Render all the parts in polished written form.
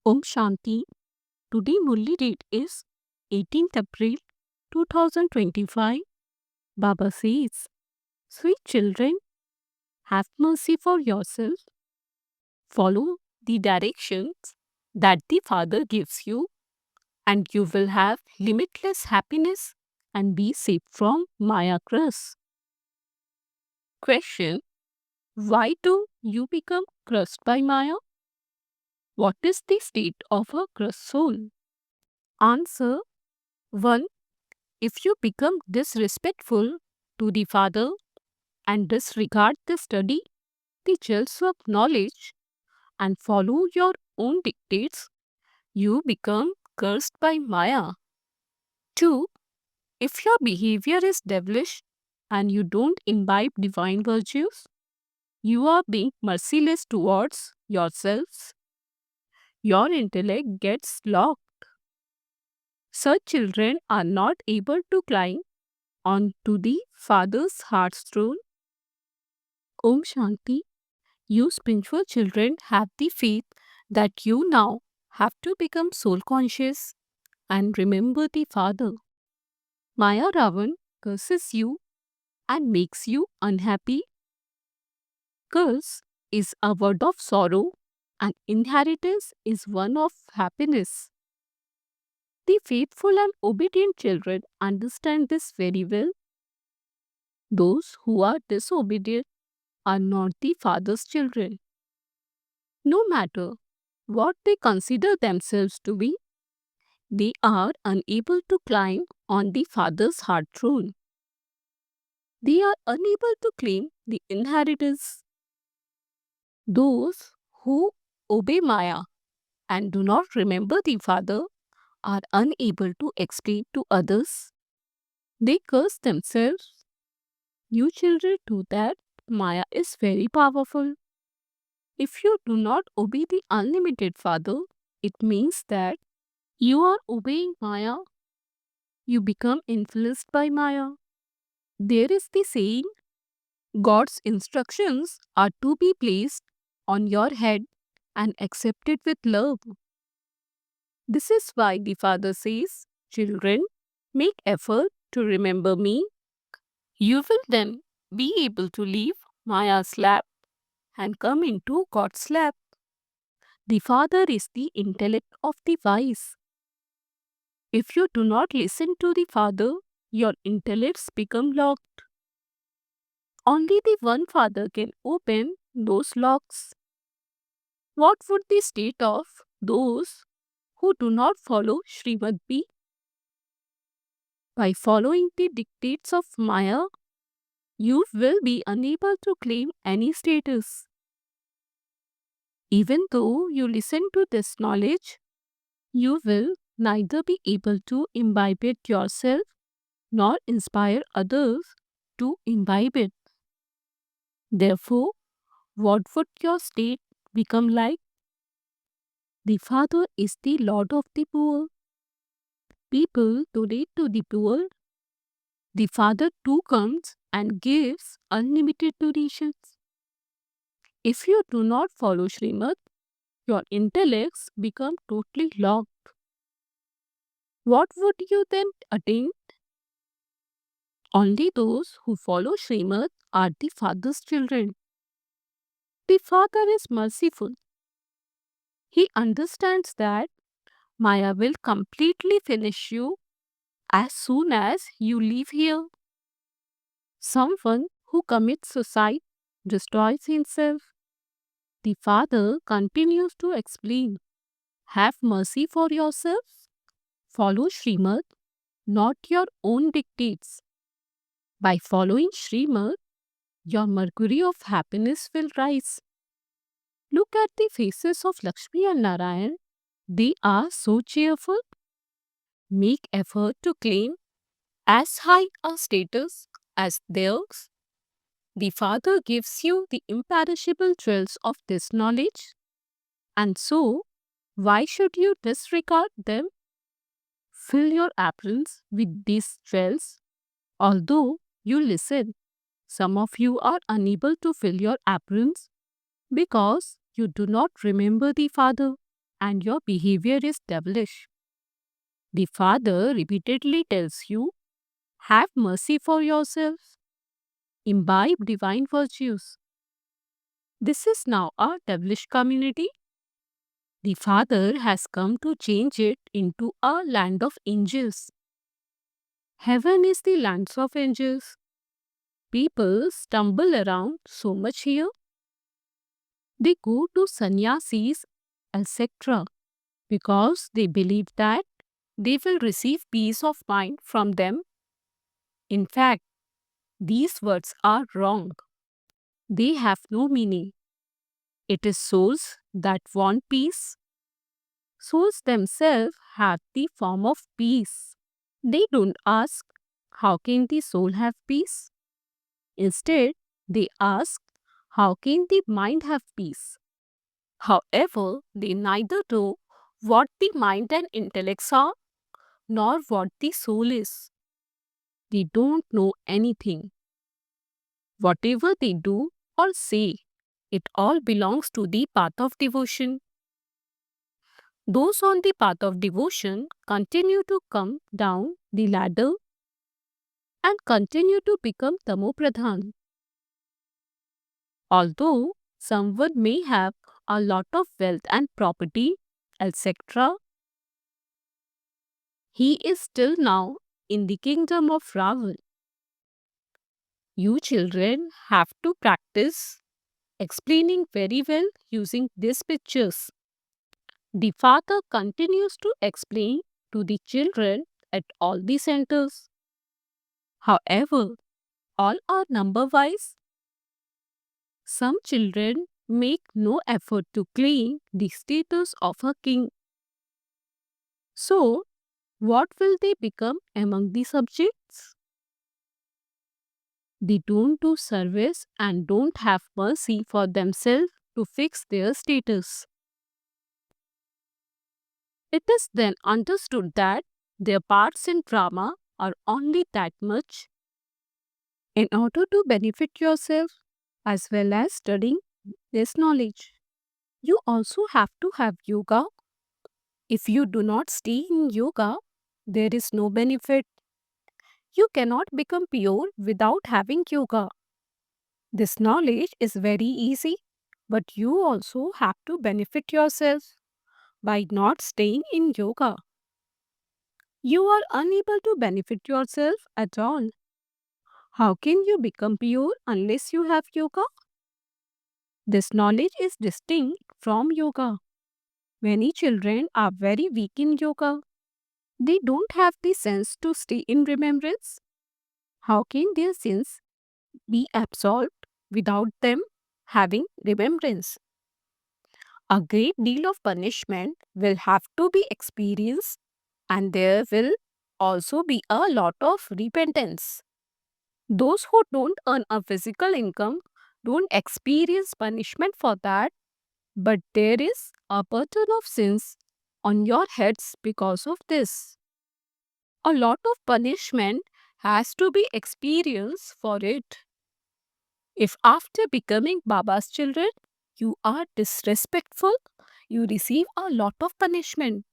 Om Shanti. Today Murli date is 18th April 2025. Baba says, sweet children, have mercy for yourself. Follow the directions that the Father gives you, and you will have limitless happiness and be safe from Maya curse. Question: why do you become crushed by Maya? What is the state of a crushed soul? Answer: 1. If you become disrespectful to the Father and disregard the study, teachers of knowledge, and follow your own dictates, you become cursed by Maya. 2. If your behavior is devilish and you don't imbibe divine virtues, you are being merciless towards yourselves. Your intellect gets locked. Such children are not able to climb onto the Father's heart's throne. Om Shanti. You spiritual children have the faith that you now have to become soul conscious and remember the Father. Maya Ravan curses you and makes you unhappy. Curse is a word of sorrow and inheritance is one of happiness. The faithful and obedient children understand this very well. Those who are disobedient are not the Father's children. No matter what they consider themselves to be, they are unable to climb on the Father's heart throne. They are unable to claim the inheritance. Those who obey Maya and do not remember the Father are unable to explain to others. They curse themselves. You children do that. Maya is very powerful. If you do not obey the unlimited Father, it means that you are obeying Maya. You become influenced by Maya. There is the saying, God's instructions are to be placed on your head and accepted with love. This is why the Father says, children, make effort to remember me. You will then be able to leave Maya's lap and come into God's lap. The Father is the intellect of the wise. If you do not listen to the Father, your intellects become locked. Only the one Father can open those locks. What would the state of those who do not follow Srimad be? By following the dictates of Maya, you will be unable to claim any status. Even though you listen to this knowledge, you will neither be able to imbibe it yourself nor inspire others to imbibe it. Therefore, what would your state become like? The Father is the Lord of the poor. People donate to the poor. The Father too comes and gives unlimited donations. If you do not follow Srimad, your intellects become totally locked. What would you then attain? Only those who follow Srimad are the Father's children. The Father is merciful. He understands that Maya will completely finish you as soon as you leave here. Someone who commits suicide destroys himself. The Father continues to explain, have mercy for yourself. Follow Srimad, not your own dictates. By following Srimad, your mercury of happiness will rise. Look at the faces of Lakshmi and Narayan. They are so cheerful. Make effort to claim as high a status as theirs. The Father gives you the imperishable jewels of this knowledge. And so, why should you disregard them? Fill your aprons with these jewels. Although you listen, some of you are unable to fill your aprons because you do not remember the Father. and your behavior is devilish. The father repeatedly tells you, have mercy for yourself, imbibe divine virtues. This is now a devilish community. The Father has come to change it into a land of angels. Heaven is the land of angels. People stumble around so much here. They go to sannyasis, etc., because they believe that they will receive peace of mind from them. In fact, these words are wrong. They have no meaning. It is souls that want peace. Souls themselves have the form of peace. They don't ask, how can the soul have peace? Instead, they ask, how can the mind have peace? However, they neither know what the mind and intellects are, nor what the soul is. They don't know anything. Whatever they do or say, it all belongs to the path of devotion. Those on the path of devotion continue to come down the ladder and continue to become tamopradhan. Although someone may have a lot of wealth and property, etc., he is still now in the kingdom of Ravan. You children have to practice explaining very well using these pictures. The father continues to explain to the children at all the centers. However, all are number wise. Some children make no effort to claim the status of a king. So, what will they become among the subjects? They don't do service and don't have mercy for themselves to fix their status. It is then understood that their parts in drama are only that much. In order to benefit yourself as well as studying this knowledge, you also have to have yoga. If you do not stay in yoga, there is no benefit. You cannot become pure without having yoga. This knowledge is very easy, but you also have to benefit yourself by not staying in yoga. You are unable to benefit yourself at all. How can you become pure unless you have yoga? This knowledge is distinct from yoga. Many children are very weak in yoga. They don't have the sense to stay in remembrance. How can their sins be absolved without them having remembrance? A great deal of punishment will have to be experienced, and there will also be a lot of repentance. Those who don't earn a physical income don't experience punishment for that, but there is a burden of sins on your heads because of this. A lot of punishment has to be experienced for it. If after becoming Baba's children, you are disrespectful, you receive a lot of punishment.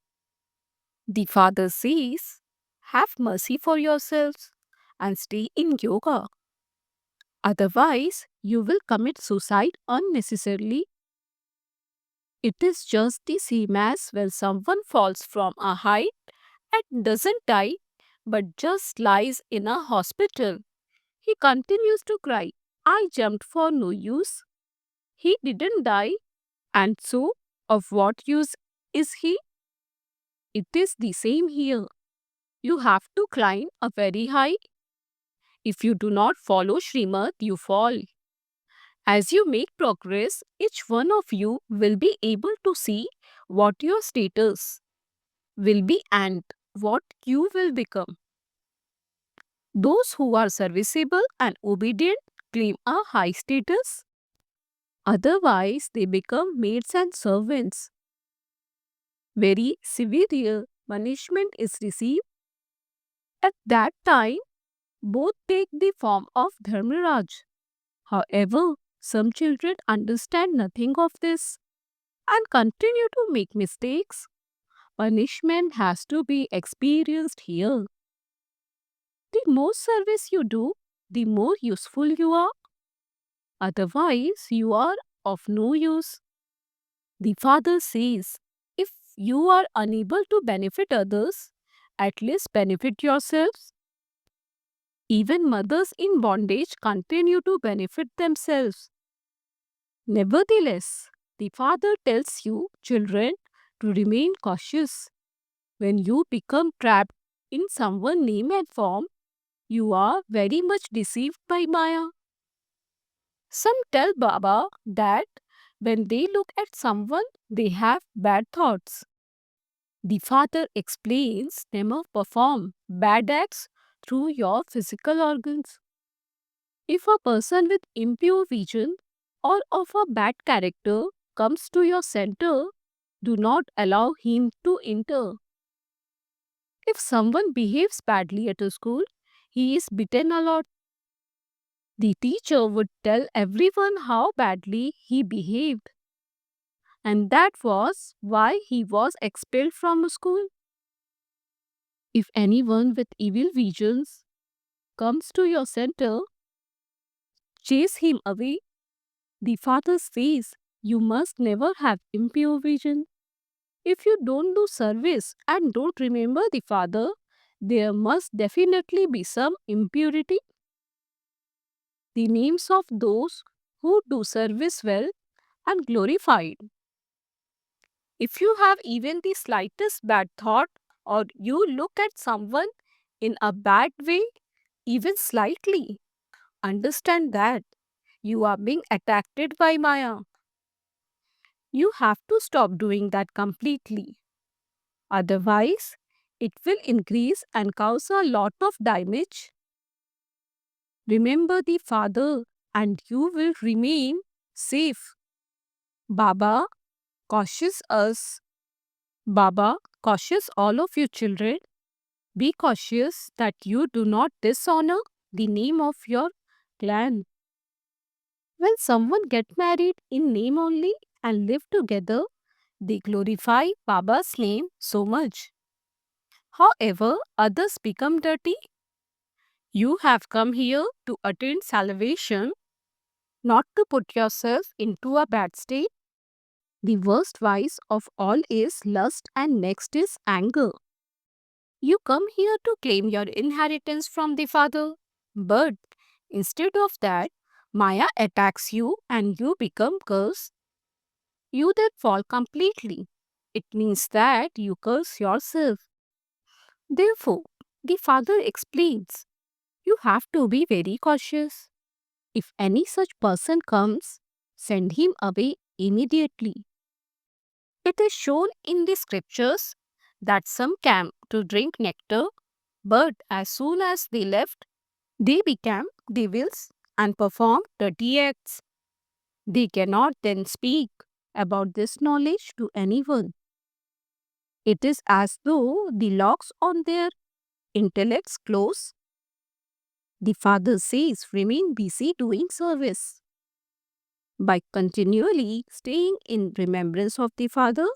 The Father says, have mercy for yourselves and stay in yoga. Otherwise, you will commit suicide unnecessarily. It is just the same as when someone falls from a height and doesn't die but just lies in a hospital. He continues to cry, I jumped for no use. He didn't die, and so of what use is he? It is the same here. You have to climb a very high. If you do not follow Srimad, you fall. As you make progress, each one of you will be able to see what your status will be and what you will become. Those who are serviceable and obedient claim a high status. Otherwise, they become maids and servants. Very severe punishment is received. At that time, both take the form of Dharmaraj. However, some children understand nothing of this and continue to make mistakes, punishment has to be experienced here. The more service you do, the more useful you are. Otherwise, you are of no use. The father says, if you are unable to benefit others, at least benefit yourselves. Even mothers in bondage continue to benefit themselves. Nevertheless, the father tells you, children, to remain cautious. When you become trapped in someone's name and form, you are very much deceived by Maya. Some tell Baba that when they look at someone, they have bad thoughts. The father explains them perform bad acts through your physical organs. If a person with impure vision or of a bad character comes to your center, do not allow him to enter. If someone behaves badly at a school, he is beaten a lot. The teacher would tell everyone how badly he behaved, and that was why he was expelled from school. If anyone with evil visions comes to your center, chase him away. The father says you must never have impure vision. If you don't do service and don't remember the father, there must definitely be some impurity. The names of those who do service well and glorified. If you have even the slightest bad thought or you look at someone in a bad way, even slightly, understand that you are being attracted by Maya. You have to stop doing that completely. Otherwise, it will increase and cause a lot of damage. Remember the father and you will remain safe. Baba cautious us. Baba cautious all of you children. Be cautious that you do not dishonor the name of your clan. When someone get married in name only and live together, they glorify Baba's name so much. However, others become dirty. You have come here to attain salvation, not to put yourself into a bad state. The worst vice of all is lust and next is anger. You come here to claim your inheritance from the Father, but instead of that, Maya attacks you and you become cursed. You then fall completely. It means that you curse yourself. Therefore, the Father explains, you have to be very cautious. If any such person comes, send him away immediately. It is shown in the scriptures that some came to drink nectar, but as soon as they left, they became devils and performed dirty acts. They cannot then speak about this knowledge to anyone. It is as though the locks on their intellects close. The Father says, remain busy doing service. By continually staying in remembrance of the Father,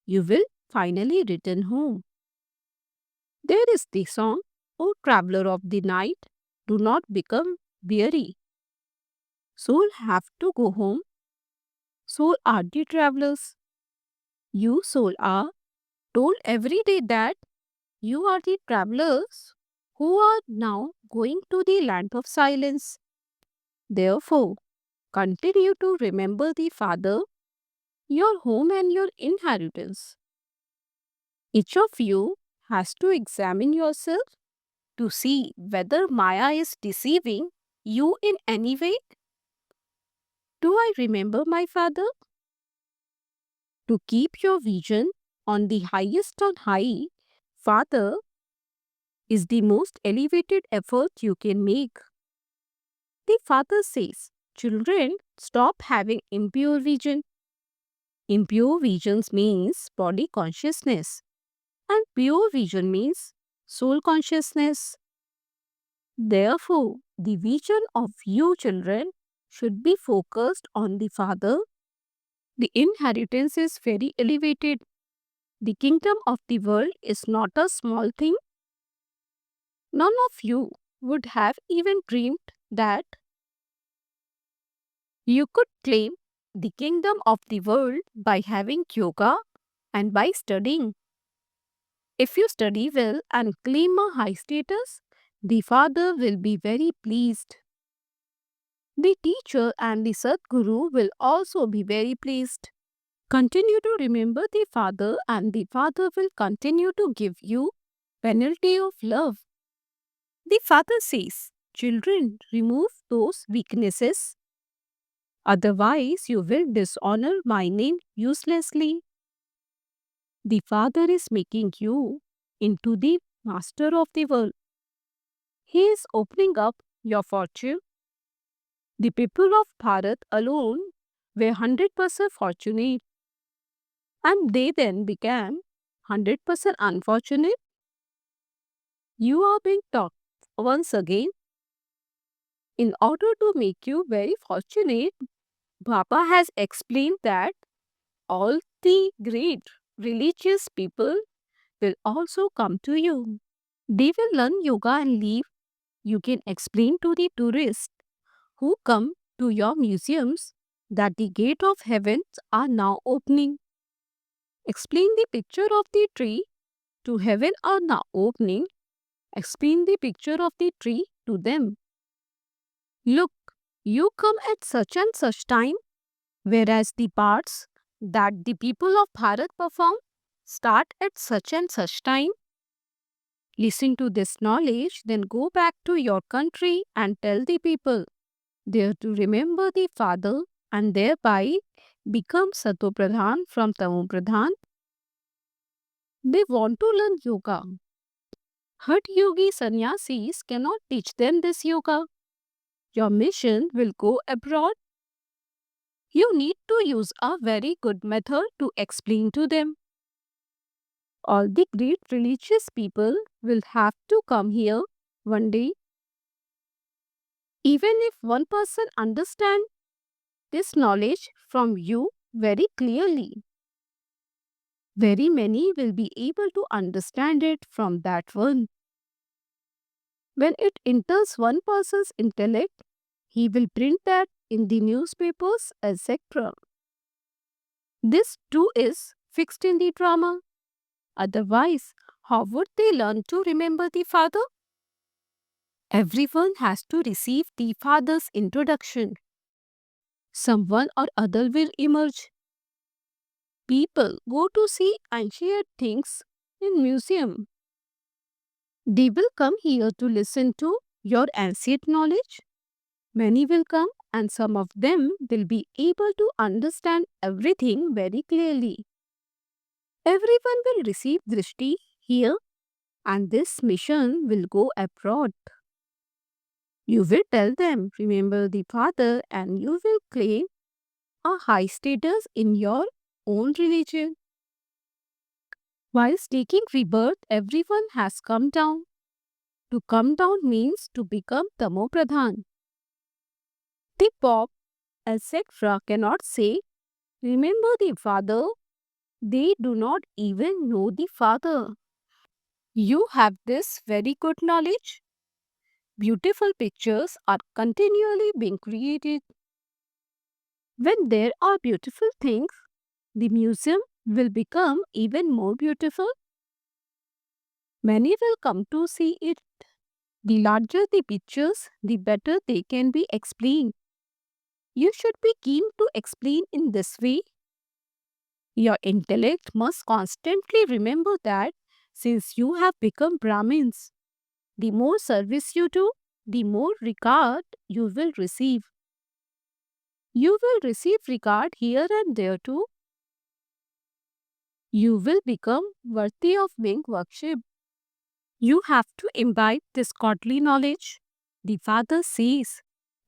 you will finally return home. There is the song, O traveler of the night, do not become weary. Soul have to go home. Soul are the travelers. You, soul, are told every day that you are the travelers who are now going to the land of silence. Therefore, continue to remember the Father, your home and your inheritance. Each of you has to examine yourself to see whether Maya is deceiving you in any way. Do I remember my Father? To keep your vision on the highest on high, Father, is the most elevated effort you can make. The Father says, children, stop having impure vision. Impure visions means body consciousness and pure vision means soul consciousness. Therefore, the vision of you children should be focused on the Father The inheritance is very elevated. The kingdom of the world is not a small thing. None of you would have even dreamed that you could claim the kingdom of the world by having yoga and by studying. If you study well and claim a high status, the Father will be very pleased. The teacher and the Sadguru will also be very pleased. Continue to remember the Father, and the Father will continue to give you penalty of love. The Father says, children, remove those weaknesses, otherwise you will dishonor my name uselessly. The Father is making you into the master of the world. He is opening up your fortune. The people of Bharat alone were 100% fortunate, and they then became 100% unfortunate. You are being taught once again. In order to make you very fortunate, Baba has explained that all the great religious people will also come to you. They will learn yoga and leave. You can explain to the tourists who come to your museums that the gate of heavens are now opening. Explain the picture of the tree to heaven are now opening. Explain the picture of the tree to them. Look, you come at such and such time, whereas the parts that the people of Bharat perform start at such and such time. Listen to this knowledge, then go back to your country and tell the people there to remember the Father and thereby become Sato Pradhan from Tamo Pradhan. They want to learn yoga. Hatha yogi sannyasis cannot teach them this yoga. Your mission will go abroad. You need to use a very good method to explain to them. All the great religious people will have to come here one day. Even if one person understands this knowledge from you very clearly, very many will be able to understand it from that one. When it enters one person's intellect, he will print that in the newspapers, etc. This too is fixed in the drama. Otherwise, how would they learn to remember the Father? Everyone has to receive the Father's introduction. Someone or other will emerge. People go to see ancient things in museum. They will come here to listen to your ancient knowledge. Many will come and some of them will be able to understand everything very clearly. Everyone will receive Drishti here and this mission will go abroad. You will tell them, remember the Father, and you will claim a high status in your own religion. Whilst taking rebirth, everyone has come down. To come down means to become Tamo Pradhan. The Pope, etc. cannot say, remember the Father. They do not even know the Father. You have this very good knowledge. Beautiful pictures are continually being created. When there are beautiful things, the museum will become even more beautiful. Many will come to see it. The larger the pictures, the better they can be explained. You should be keen to explain in this way. Your intellect must constantly remember that since you have become Brahmins, the more service you do, the more regard you will receive. You will receive regard here and there too. You will become worthy of being worshipped. You have to imbibe this godly knowledge. The Father says,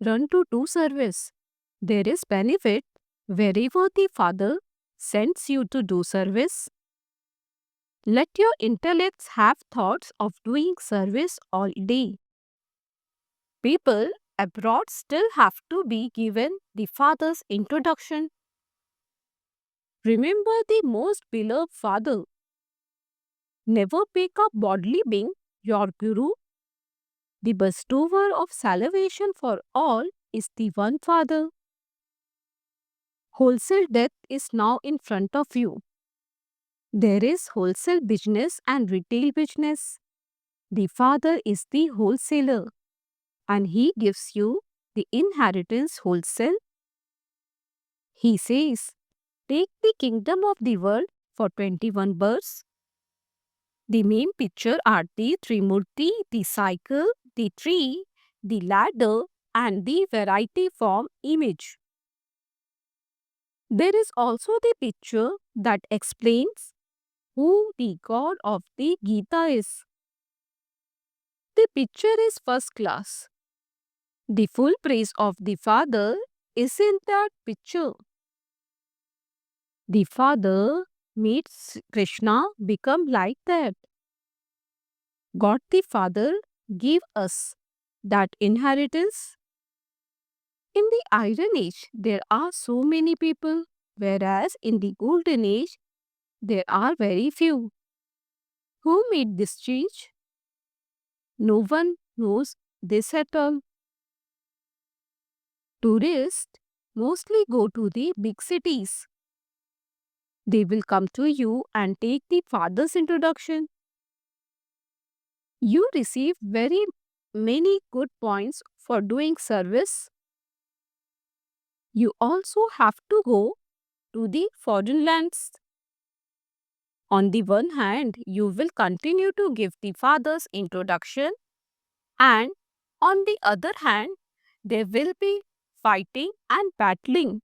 run to do service. There is benefit wherever the Father sends you to do service. Let your intellects have thoughts of doing service all day. People abroad still have to be given the Father's introduction. Remember the most beloved father. Never pick up bodily being your guru. The bestower of salvation for all is the one Father. Wholesale death is now in front of you. There is wholesale business and retail business. The Father is the wholesaler and he gives you the inheritance wholesale. He says, take the kingdom of the world for 21 births. The main picture are the Trimurti, the cycle, the tree, the ladder, and the variety form image. There is also the picture that explains who the God of the Gita is. The picture is first class. The full praise of the Father is in that picture. The Father meets Krishna become like that. God the Father give us that inheritance. In the Iron Age, there are so many people, whereas in the Golden Age, there are very few. Who made this change? No one knows this at all. Tourists mostly go to the big cities. They will come to you and take the father's introduction. You receive very many good points for doing service. You also have to go to the foreign lands. On the one hand, you will continue to give the father's introduction, and on the other hand, there will be fighting and battling.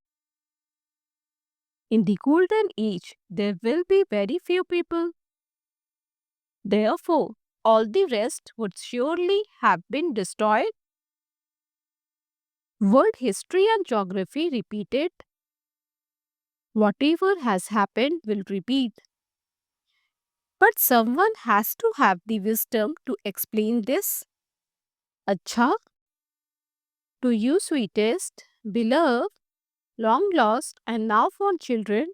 In the Golden Age, there will be very few people. Therefore, all the rest would surely have been destroyed. World history and geography repeated. Whatever has happened will repeat. But someone has to have the wisdom to explain this. Acha, to you sweetest, beloved, long lost and now found children,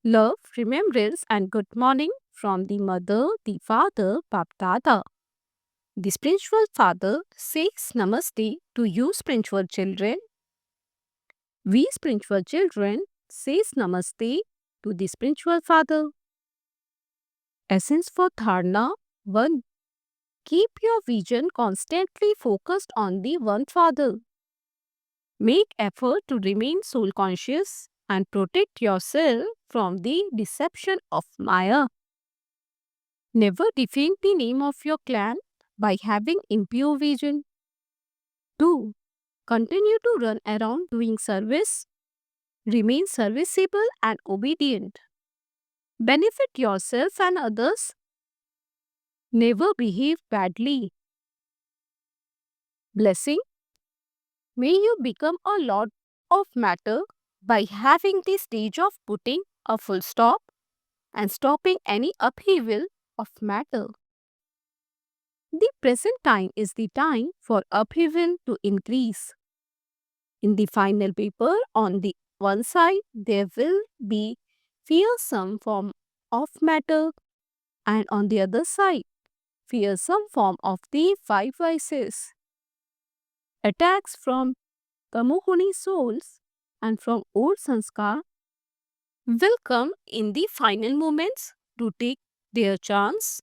love, remembrance and good morning from the mother, the father, Bap Dada. The spiritual father says namaste to you spiritual children. We spiritual children says namaste to the spiritual father. Essence for Dharna 1. Keep your vision constantly focused on the one Father. Make effort to remain soul conscious and protect yourself from the deception of Maya. Never defame the name of your clan by having impure vision. 2. Continue to run around doing service. Remain serviceable and obedient. Benefit yourself and others. Never behave badly. Blessing. May you become a lord of matter by having the stage of putting a full stop and stopping any upheaval of matter. The present time is the time for upheaval to increase. In the final paper, on the one side, there will be fearsome form of matter, and on the other side, fearsome form of the five vices. Attacks from Kamuhuni souls and from old sanskar will come in the final moments to take their chance.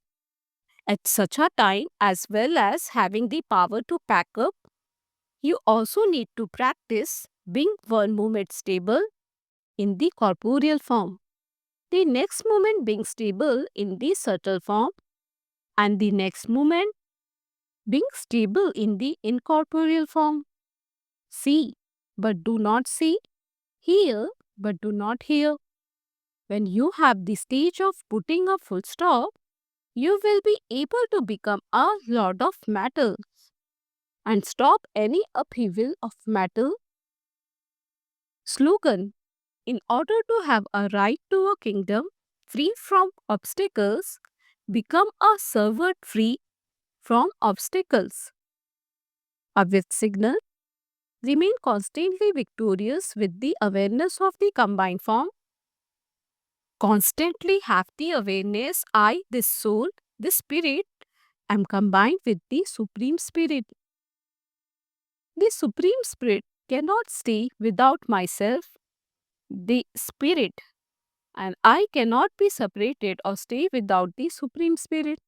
At such a time, as well as having the power to pack up, you also need to practice being one moment stable in the corporeal form, the next moment being stable in the subtle form, and the next moment being stable in the incorporeal form. See, but do not see. Hear, but do not hear. When you have the stage of putting a full stop, you will be able to become a lord of matter and stop any upheaval of matter. Slogan. In order to have a right to a kingdom free from obstacles, become a servant free from obstacles. A with signal. Remain constantly victorious with the awareness of the combined form. Constantly have the awareness I, this soul, this spirit, am combined with the Supreme Spirit. The Supreme Spirit cannot stay without myself, the Spirit, and I cannot be separated or stay without the Supreme Spirit.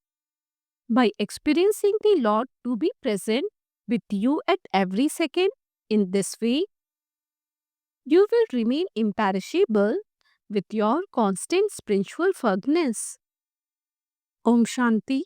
By experiencing the Lord to be present with you at every second in this way, you will remain imperishable with your constant spiritual firmness. Om Shanti.